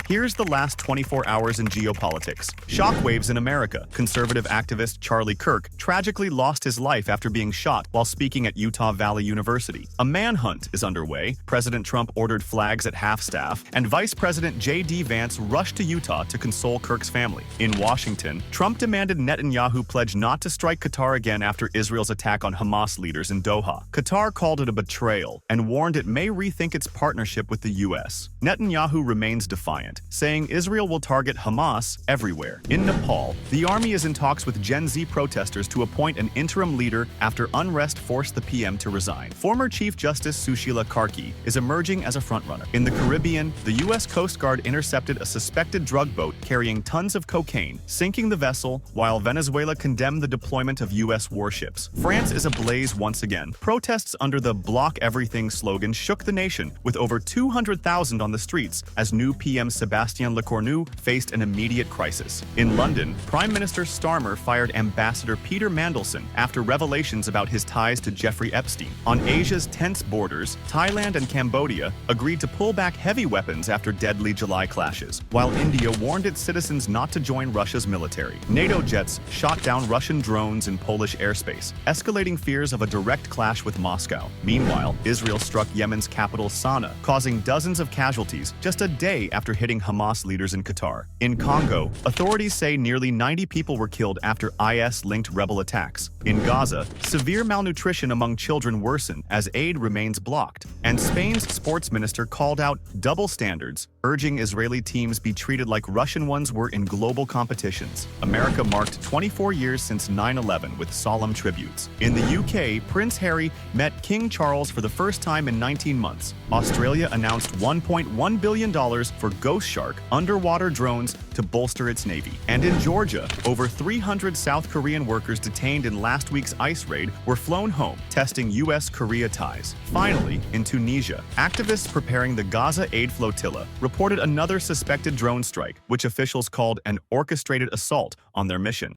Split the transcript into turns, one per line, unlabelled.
Here's the last 24 hours in geopolitics. Shockwaves in America. Conservative activist Charlie Kirk tragically lost his life after being shot while speaking at Utah Valley University. A manhunt is underway. President Trump ordered flags at half-staff, and Vice President J.D. Vance rushed to Utah to console Kirk's family. In Washington, Trump demanded Netanyahu pledge not to strike Qatar again after Israel's attack on Hamas leaders in Doha. Qatar called it a betrayal and warned it may rethink its partnership with the U.S. Netanyahu remains defiant, saying Israel will target Hamas everywhere. In Nepal, the army is in talks with Gen Z protesters to appoint an interim leader after unrest forced the PM to resign. Former Chief Justice Sushila Karki is emerging as a frontrunner. In the Caribbean, the U.S. Coast Guard intercepted a suspected drug boat carrying tons of cocaine, sinking the vessel while Venezuela condemned the deployment of U.S. warships. France is ablaze once again. Protests under the Block Everything slogan shook the nation, with over 200,000 on the streets as new PM Sébastien Lecornu faced an immediate crisis. In London, Prime Minister Starmer fired Ambassador Peter Mandelson after revelations about his ties to Jeffrey Epstein. On Asia's tense borders, Thailand and Cambodia agreed to pull back heavy weapons after deadly July clashes, while India warned its citizens not to join Russia's military. NATO jets shot down Russian drones in Polish airspace, escalating fears of a direct clash with Moscow. Meanwhile, Israel struck Yemen's capital Sana'a, causing dozens of casualties just a day after hitting Hamas leaders in Qatar. In Congo, authorities say nearly 90 people were killed after IS-linked rebel attacks. In Gaza, severe malnutrition among children worsened as aid remains blocked. And Spain's sports minister called out double standards, urging Israeli teams be treated like Russian ones were in global competitions. America marked 24 years since 9/11 with solemn tributes. In the UK, Prince Harry met King Charles for the first time in 19 months. Australia announced $1.1 billion for Ghost Shark underwater drones to bolster its navy. And in Georgia, over 300 South Korean workers detained in last week's ICE raid were flown home, testing U.S.-Korea ties. Finally, in Tunisia, activists preparing the Gaza aid flotilla reported another suspected drone strike, which officials called an orchestrated assault on their mission.